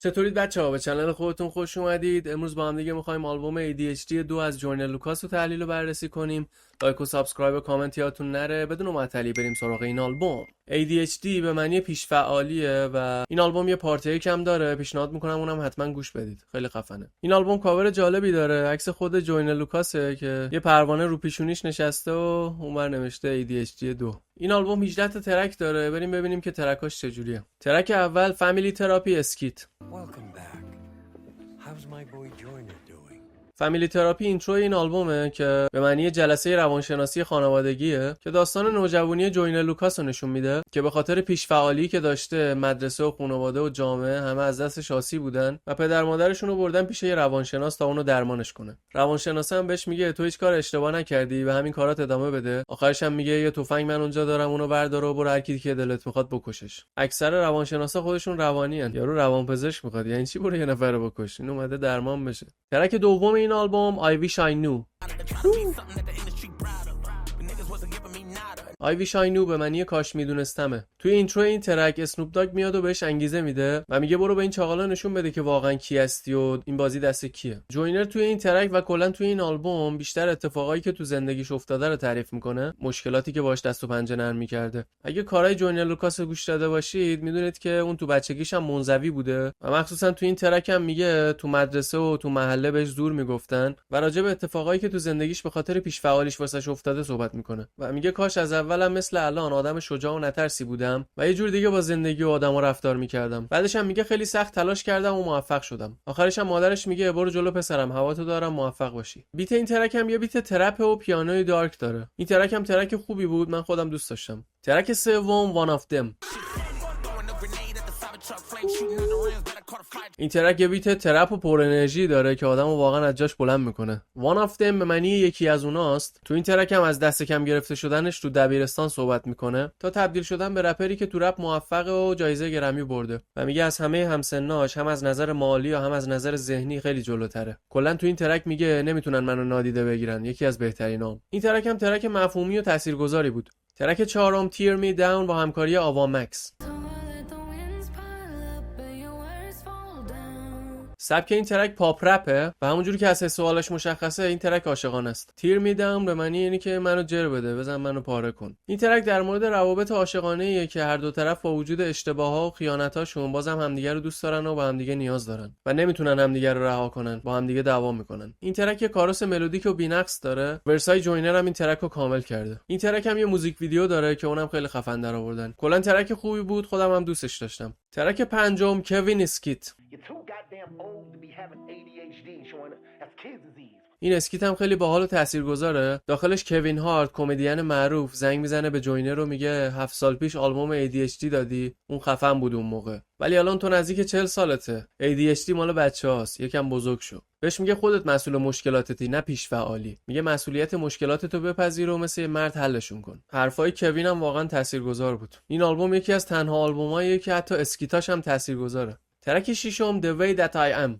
چطورید بچه‌ها؟ به کانال خودتون خوش اومدید. امروز با هم دیگه می‌خوایم آلبوم ADHD 2 از جوینر لوکاس رو تحلیل و بررسی کنیم. لایک و سابسکرایب و کامنت یادتون نره. بدون معطلی بریم سراغ این آلبوم. ADHD به معنی پیش فعالیه و این آلبوم یه پارت یک هم داره. پیشنهاد می‌کنم اونم حتما گوش بدید. خیلی خفنه. این آلبوم کاور جالبی داره. عکس خود جوینر لوکاسه که یه پروانه رو پیشونیش نشسته و اونور نوشته ADHD 2. این آلبوم 18 تا ترک داره. بریم ببینیم که ترکاش چجوریه. ترک اول فامیلی تراپی اسکیت. فامیلی تراپی اینترو این آلبومه که به معنی جلسه روانشناسی خانوادگیه که داستان نوجوانی جوینر لوکاس رو نشون میده که به خاطر پیش‌فعالی که داشته مدرسه و خانواده و جامعه همه از دستش آسیب بودن و پدر مادرشون رو بردن پیش یه روانشناس تا اونو درمانش کنه. روانشناس هم بهش میگه تو هیچ کار اشتباه نکردی و همین کارات ادامه بده. آخرش هم میگه یه تفنگ من اونجا دارم اونو بردار و برو هر کی که دلت میخواد بکشش. اکثر روانشناسا خودشون روانی ان. یارو روانپزشک میخواد، یعنی چی برو یه نفر رو بکش؟ این اومده درمان بشه. ترک دوم این آلبوم I Wish I Knew. I Wish I Knew به معنی کاش میدونستمه. توی اینترو این ترک اسنوپ داگ میاد و بهش انگیزه میده و میگه برو به این چاقالا نشون بده که واقعا کی هستی و این بازی دست کیه. جوینر توی این ترک و کلا توی این آلبوم بیشتر اتفاقایی که تو زندگیش افتاده رو تعریف میکنه، مشکلاتی که باهاش دست و پنجه نرم میکرده. اگه کارهای جوینر لوکاس رو گوش داده باشید میدونید که اون تو بچگیش هم منزوی بوده و مخصوصا تو این ترک هم میگه تو مدرسه و تو محله بهش زور میگفتن و راجع به اتفاقایی که تو زندگیش به خاطر پیش‌فعالیش واسش افتاده صحبت میکنه و میگه کاش از اولم مثل الان آدم شجاع و نترسی بودم و یه جور دیگه با زندگی و آدما رفتار میکردم. بعدش هم میگه خیلی سخت تلاش کردم و موفق شدم. آخرش هم مادرش میگه برو جلو پسرم، هواتو دارم، موفق باشی. بیت این ترک هم یه بیت ترپ و پیانوی دارک داره. این ترک هم ترک خوبی بود، من خودم دوست داشتم. ترک سوم One of Them. این ترک یه بیت ترپ و پر انرژی داره که آدمو واقعا از جاش بلند میکنه. One of Them به معنی یکی از اوناست. تو این ترک هم از دست کم گرفته شدنش تو دبیرستان صحبت میکنه تا تبدیل شدن به رپری که تو رپ موفق و جایزه گرمی برده و میگه از همه همسناش هم از نظر مالی و هم از نظر ذهنی خیلی جلوتره. کلا تو این ترک میگه نمیتونن منو نادیده بگیرن، یکی از بهترینام. این ترک هم ترک مفهومی و تاثیرگذاری بود. ترک چهارم Tear Me Down با همکاری آوا مکس. سبک این ترک پاپ رپه و همونجوری که از حس و حالش مشخصه این ترک عاشقانه است. تیر میدم به معنی اینی که منو جر بده، بزن منو پاره کن. این ترک در مورد روابط عاشقانه‌ایه که هر دو طرف با وجود اشتباهات و خیانتاشون بازم همدیگه رو دوست دارن و با همدیگه نیاز دارن و نمیتونن همدیگه رو رها کنن، با همدیگه دعوا میکنن. این ترک یه کاروس ملودیک و بی‌نقص داره. ورسای جوینر هم این ترک رو کامل کرده. این ترک هم یه موزیک ویدیو داره که اونم خیلی خفن درآوردن. کلا ترک خوبی بود، خودم هم دوستش داشتم. ترک پنجم کوین اسکیت. این اسکیت هم خیلی باحال و تاثیرگذاره. داخلش کوین هارت کمدین معروف زنگ میزنه به جوینر و میگه 7 سال پیش آلبوم ADHD دادی، اون خفن بود اون موقع، ولی الان تو نزدیک 40 سالته، ADHD مال بچه‌هاست، یکم بزرگ شو. بهش میگه خودت مسئول مشکلاتتی، نه پیش فعالی. میگه مسئولیت مشکلاتتو بپذیر و مثل مرد حلشون کن. حرفای کوین هم واقعا تاثیرگذار بود. این آلبوم یکی از تنها آلبوماییه که حتی اسکیتاش هم تاثیرگذاره. ترک ششم The Way That I Am.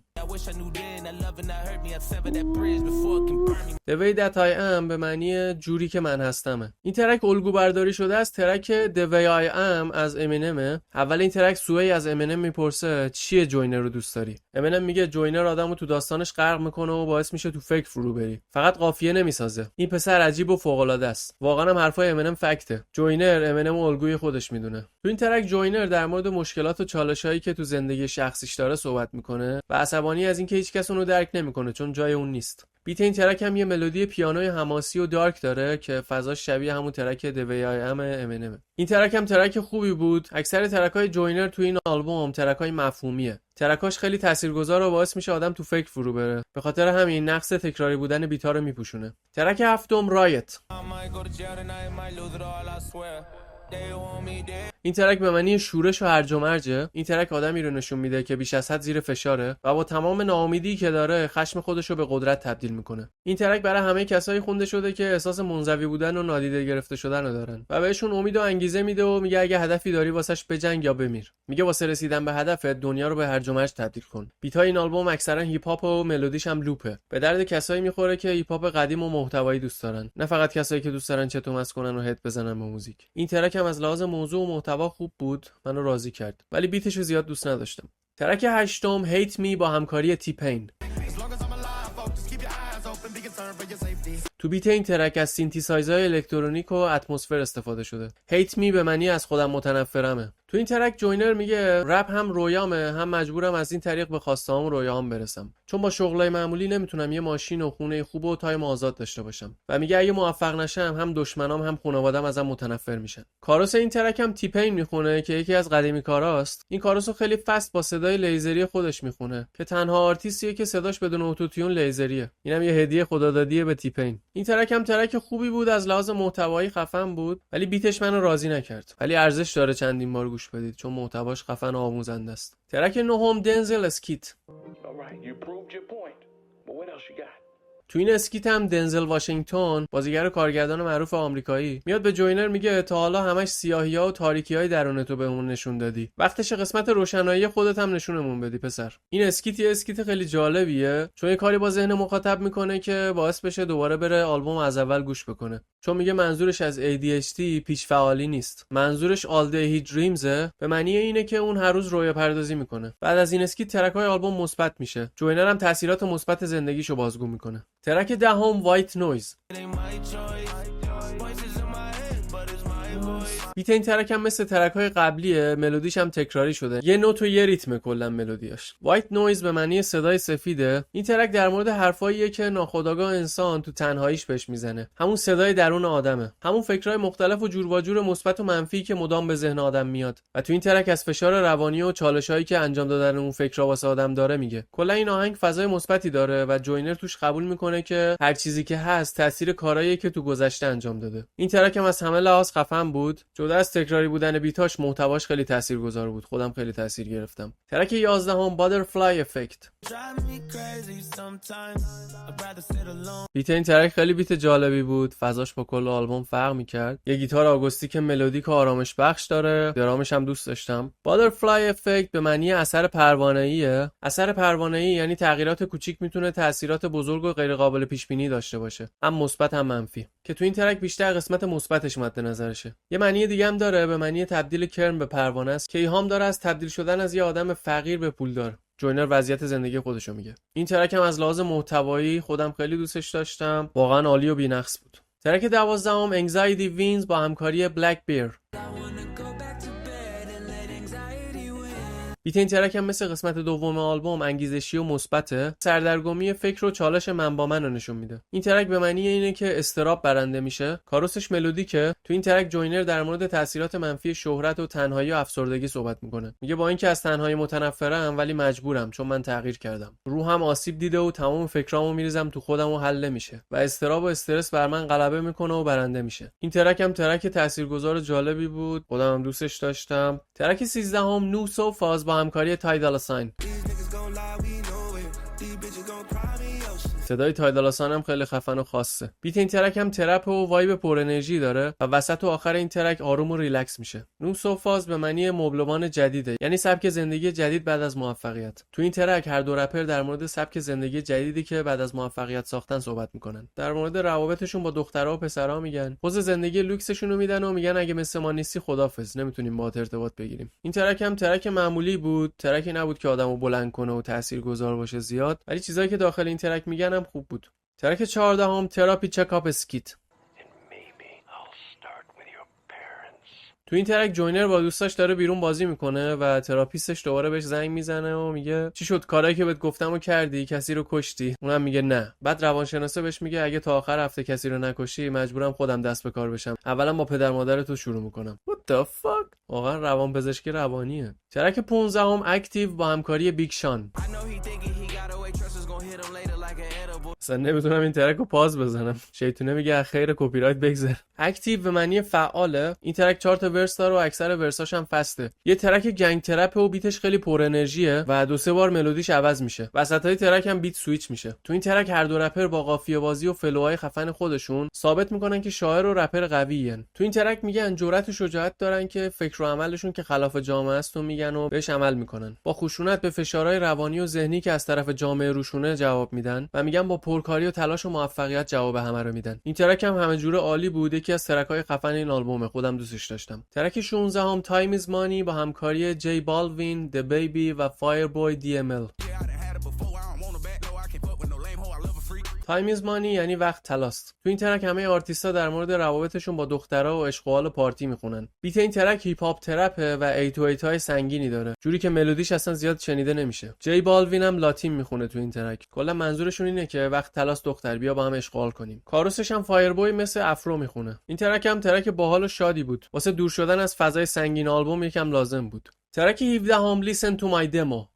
The Way That I Am به معنی جوری که من هستمه. این ترک الگو برداری شده از ترک The Way I Am از امینمه. اول این ترک سوی از امینم میپرسه چیه جوینر رو دوست داری؟ امینم میگه جوینر آدمو تو داستانش غرق میکنه و باعث میشه تو فکر فرو بری، فقط قافیه نمیسازه. این پسر عجیب و فوق العاده است. واقعا هم حرفای امینم فکته. جوینر امینم الگوی خودش میدونه. تو این ترک جوینر در مورد مشکلات و چالشایی که تو زندگی شخصیش داره صحبت میکنه و عصبانی از اینکه هیچ کس اونو درک نمیکنه چون جای اون نیست. بیت این ترک هم یه ملودی پیانوی حماسی و دارک داره که فضاش شبیه همون ترک The Way I Am امینمه. این ترک هم ترک خوبی بود. اکثر ترکای جوینر تو این آلبوم ترکای مفهومیه. ترکاش خیلی تاثیرگذار و باعث میشه آدم تو فکر فرو بره. به خاطر همین نقص تکراری بودن بیتا رو میپوشونه. ترک هفتم رایت. این ترک به معنی شورش و هرج و مرجه. این ترک آدمی رو نشون میده که بیش از حد زیر فشاره و با تمام ناامیدی که داره خشم خودش رو به قدرت تبدیل میکنه. این ترک برای همه کسایی خونده شده که احساس منزوی بودن و نادیده گرفته شدن رو دارن و بهشون امید و انگیزه میده و میگه اگه هدفی داری واسش بجنگ یا بمیر. میگه واسه رسیدن به هدفت دنیا رو به هرج و مرج تبدیل کن. بیتای این آلبوم اکثرا هیپ هاپ و ملودیش هم لوپه. به درد کسایی میخوره که هیپ هاپ قدیم و محتوایی دوست دارن، نه فقط کسایی که دوست دارن چتو مس کنن و هد بزنن به موزیک. این ترک هم از لحاظ موضوع و محتوا خوب بود، منو راضی کرد، ولی بیتشو زیاد دوست نداشتم. ترک هشتم هیت می با همکاری تی پین. تو بیت این ترک از سینتیسایزهای الکترونیک و اتمسفر استفاده شده. هیت می به معنی از خودم متنفرمه. تو این ترک جوینر میگه رپ هم رویامه، هم مجبورم از این طریق به خواسته‌هام و رویاهام برسم، چون با شغلای معمولی نمیتونم یه ماشین و خونه خوب و تایم آزاد داشته باشم. و میگه اگه موفق نشم هم دشمنام هم خانواده‌ام ازم متنفر میشن. کاروس این ترک هم تی پین میخونه که یکی از قدیمی کاراست. این کاروسو خیلی فست با صدای لیزری خودش میخونه که تنها آرتیستیه که صداش بدون اتوتیون لیزریه. اینم یه هدیه خدادادیه به تی پین. این ترک هم ترک خوبی بود، از لحاظ محتوایی خفن بود، ولی بیتش منو راضی نکرد. ولی ارزش داره چندین بار گوش بدید چون محتواش خفن و آموزنده است. ترک نهم دنزل اسکیت. تو این اسکیت هم دنزل واشنگتن، بازیگر و کارگردان معروف آمریکایی، میاد به جوینر میگه تا حالا همش سیاهی‌ها و تاریکی‌های درونتو بهمون نشون دادی. وقتش قسمت روشنایی خودت هم نشونمون بدی پسر. این اسکیت یه اسکیت خیلی جالبیه چون یه کاری با ذهن مخاطب میکنه که باعث بشه دوباره بره آلبوم از اول گوش بکنه. چون میگه منظورش از ADHD پیش فعالی نیست. منظورش All Day He Dreamsه، به معنی اینه که اون هر روز رویا پردازی میکنه. بعد از این اسکیت ترک‌های آلبوم مثبت میشه. جوینر هم تاثیرات مثبت زندگیشو بازگو میکنه. ترک دهم وایت نویز. بیت این ترک هم مثل ترک‌های قبلیه، ملودیش هم تکراری شده. یه نوت و یه ریتم کلا ملودیاش. وایت نویز به معنی صدای سفیده. این ترک در مورد حرفاییه که ناخودآگاه انسان تو تنهاییش بهش میزنه. همون صدای درون آدمه. همون فکرای مختلف و جور و جور مثبت و منفی که مدام به ذهن آدم میاد. و تو این ترک از فشار روانی و چالشایی که انجام دادن اون فکرا واسه آدم داره میگه. کلا این آهنگ فضای مثبتی داره و جوینر توش قبول میکنه که هر چیزی که هست تاثیر کاراییه که تو گذشته انجام داده. این ترک هم از همه لحاظ خفن بود. جدا از تکراری بودن بیتاش، محتواش خیلی تاثیرگذار بود. خودم خیلی تاثیر گرفتم. ترک 11 باترفلای افکت. بیت این ترک خیلی بیت جالبی بود. فضاش با کل آلبوم فرق میکرد. یه گیتار آگوستیک ملودیک و آرامش بخش داره. درامش هم دوست داشتم. باترفلای افکت به معنی اثر پروانه‌ایه. اثر پروانه‌ای یعنی تغییرات کوچیک میتونه تاثیرات بزرگ و غیر قابل پیش بینی داشته باشه، هم مثبت هم منفی، که تو این ترک بیشتر قسمت مثبتش مد نظرشه. یه معنی دیگه هم داره، به معنی تبدیل کرم به پروانه است که ایهام داره از تبدیل شدن از یه آدم فقیر به پولدار. جوینر وضعیت زندگی خودشو میگه. این ترک هم از لحاظ محتوایی خودم خیلی دوستش داشتم. واقعا عالی و بی‌نقص بود. ترک 12 Anxiety Wins با همکاری بلک بیر. بیت این ترک هم مثل قسمت دوم آلبوم انگیزشی و مثبته، سردرگمی فکر و چالش من با من رو نشون میده. این ترک به معنی اینه که استراب برنده میشه. کاروسش ملودیکه. تو این ترک جوینر در مورد تاثیرات منفی شهرت و تنهایی و افسردگی صحبت میکنه. میگه با اینکه از تنهایی متنفرم ولی مجبورم چون من تغییر کردم. روحم آسیب دیده و تمام فکرامو میریزم تو خودم و حل نمیشه و استراب و استرس بر من غلبه میکنه و برنده میشه. این ترک هم ترک تاثیرگذار جالبی بود. خودم هم دوستش داشتم. ترک 13 نوس و فاز با همکاری تایدالا ساین. صدای تایدالا ساین هم خیلی خفن و خاصه. بیت این ترک هم ترپ و وایب پر انرژی داره و وسط و آخر این ترک آروم و ریلکس میشه. نوس و فاز به معنی مبلمان جدیده، یعنی سبک زندگی جدید بعد از موفقیت. تو این ترک هر دو رپر در مورد سبک زندگی جدیدی که بعد از موفقیت ساختن صحبت میکنن. در مورد روابطشون با دخترها و پسرها میگن. پوز زندگی لوکسشون رو میدن و میگن اگه مثل ما نیستی خدافظ، نمیتونیم باهات ارتباط بگیریم. این ترک هم ترک معمولی بود. ترکی نبود که آدمو بلند کنه و تاثیرگذار باشه زیاد، ولی چیزایی که داخل این ترک میگن هم خوب بود. ترک 14 تراپی چکاپ اسکیت. تو این ترک جوینر با دوستاش داره بیرون بازی میکنه و تراپیستش دوباره بهش زنگ میزنه و میگه چی شد، کارایی که بهت گفتم و کردی، کسی رو کشتی؟ اونم میگه نه. بعد روانشناسه بهش میگه اگه تا آخر هفته کسی رو نکشی مجبورم خودم دست به کار بشم. اولا با پدر مادرت شروع میکنم. What the fuck؟ واقعا روانپزشکی روانیه. ترک 15 اکتیو با همکاری بیگ شان. اصلا نمیتونم این ترک رو پاز بزنم. شیطونه میگه خیر کپی رایت بگذر. اکتیو به معنی فعاله. این ترک 4 تا ورس داره و اکثر ورساش هم فسته. یه ترک گنگ ترپ و بیتش خیلی پر انرژیه و 2-3 بار ملودیش عوض میشه. وسطای ترک هم بیت سویچ میشه. تو این ترک هر دو رپر با قافیه بازی و فلوهای خفن خودشون ثابت میکنن که شاعر و رپر قویین. تو این ترک میگن جرأت و شجاعت دارن که فکر و عملشون که خلاف جامعه است و میگن و بهش عمل میکنن. با خشونت به فشارهای روانی و ذهنی که از طرف جامعه روشونه جواب میدن و میگن با با پرکاری و تلاش و موفقیت جواب همه رو میدن. این ترک هم همه جوره عالی بود، یکی از ترک‌های خفن این آلبومه، خودم دوستش داشتم. ترک 16 هم تایم از مانی با همکاری جی بالوین، د بیبی و فایربوی دی ام ال. تایم از مانی یعنی وقت طلاست. تو این ترک همه آرتیستا در مورد روابطشون با دخترها و عشق و حال پارتی میخونن. بیت این ترک هیپ هاپ ترپه و 808 های سنگینی داره، جوری که ملودیش اصلا زیاد شنیده نمیشه. جی بالوین هم لاتین میخونه تو این ترک. کلا منظورشون اینه که وقت طلاست دختر، بیا با هم عشق و حال کنیم. کاروسش هم فایربوی مثل افرو میخونه. این ترک هم ترک باحال و شادی بود. واسه دور شدن از فضای سنگین آلبوم یکم لازم بود. ترک 17 هم Listen to my demo.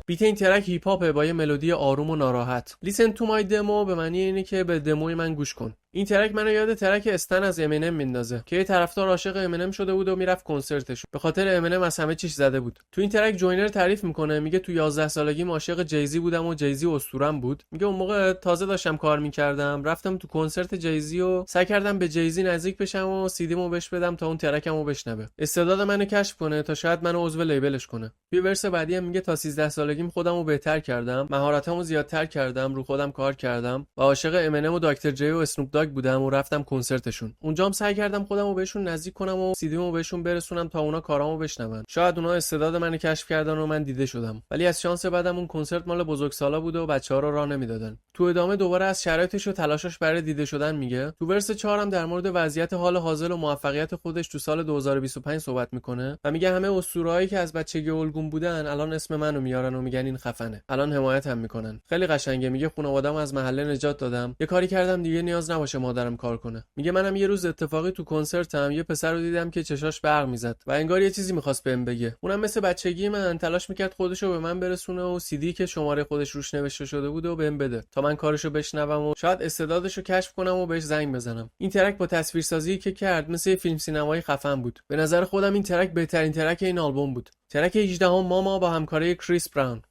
بیت این ترک هیپ هاپه با یه ملودی آروم و ناراحت. Listen to my demo به معنی اینه که به دموی من گوش کن. این ترک منو یاد ترک استن از امینم میندازه که یه طرفدار عاشق امینم شده بود و میرفت کنسرتش. به خاطر امینم از همه چیش زده بود. تو این ترک جوینر تعریف میکنه، میگه تو 11 سالگیم عاشق جیزی بودم و جیزی اسطورم بود. میگه اون موقع تازه داشتم کار میکردم، رفتم تو کنسرت جیزی و سعی کردم به جیزی نزدیک بشم و سیدیمو بهش بدم تا اون ترکمو بشنوه. استعداد منو کشف کنه تا شاید منو عضو لیبلش کنه. توی ورس بعدی هم میگه تا 13 سالگیم خودمو بهتر کردم، مهارتامو زیادتر کردم، رو خودم کار کردم و عاشق امینم و دکتر جی و اسنوپ داگ بودم و رفتم کنسرتشون. اونجام سعی کردم خودمو بهشون نزدیک کنم و سیدیمو بهشون برسونم تا اونا کارامو بشنون. شاید اونا استعداد منو کشف کردن و من دیده شدم. ولی از شانس بعدم اون کنسرت مال بزرگسالا بود و بچه‌ها رو راه نمیدادن. تو ادامه دوباره از شرایطش و تلاشش برای دیده شدن میگه. تو ورس 4 هم در مورد وضعیت حال حاضر و موفقیت خودش تو سال 2025 صحبت میکنه و میگه همه اسطوره‌هایی که از بچگی الگوم بودن الان اسم منو میارن و میگن این خفنه. الان حمایتم میکنن. خیلی قشنگه. میگه خانواده‌ام از محله نجات دادم. یه کاری کردم دیگه نیاز نباشه مادرم کار کنه. میگه منم یه روز اتفاقی تو کنسرتم یه پسر رو دیدم که چشاش برق میزد و انگار یه چیزی میخواست بهم بگه. اونم مثل بچگی من تلاش میکرد خودشو به من برسونه و سیدی که شماره خودش روش نوشته شده بود و بهم بده تا من کارشو بشنوم و شاید استعدادشو کشف کنم و بهش زنگ بزنم. این ترک با تصویرسازی که کرد مثل فیلم سینمایی خفن بود. به نظر خودم این ترک بهترین ترک این آلبوم بود. ترک 18 هم ماما با همکاری کریس براون.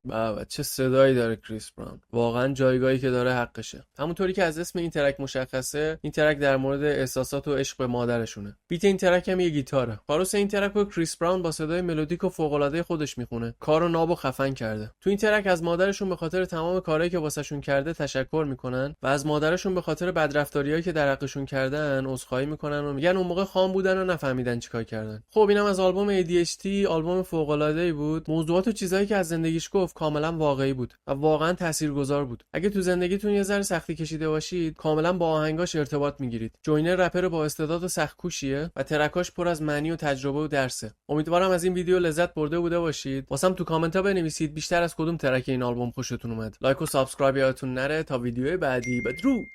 بابا چه صدایی داره کریس براون، واقعا جایگاهی که داره حقشه. همونطوری که از اسم این ترک مشخصه، این ترک در مورد احساسات و عشق به مادرشونه. بیت این ترک هم یه گیتاره. کاروس این ترک رو کریس براون با صدای ملودیک و فوق العاده خودش میخونه. کارو ناب و خفن کرده. تو این ترک از مادرشون به خاطر تمام کارهایی که واسهشون کرده تشکر میکنن و از مادرشون به خاطر بدرفتاریایی که در حقشون کردن عذرخواهی میکنن و میگن اون موقع خام بودن و نفهمیدن چیکار کردن. خب اینم از آلبوم ADHD، آلبوم فوق العاده‌ای بود. موضوعات و چیزایی که از زندگیش گفت کاملا واقعی بود و واقعا تاثیرگذار بود. اگه تو زندگیتون یه ذره سختی کشیده باشید، کاملا با آهنگاش ارتباط میگیرید. جوینر رپر با استعداد و سخت‌کوشیه و ترکاش پر از معنی و تجربه و درسه. امیدوارم از این ویدیو لذت برده بوده باشید. واسم تو کامنت‌ها بنویسید بیشتر از کدوم ترک این آلبوم خوشتون اومد. لایک و سابسکرایب یادتون نره. تا ویدیوی بعدی، بدرود.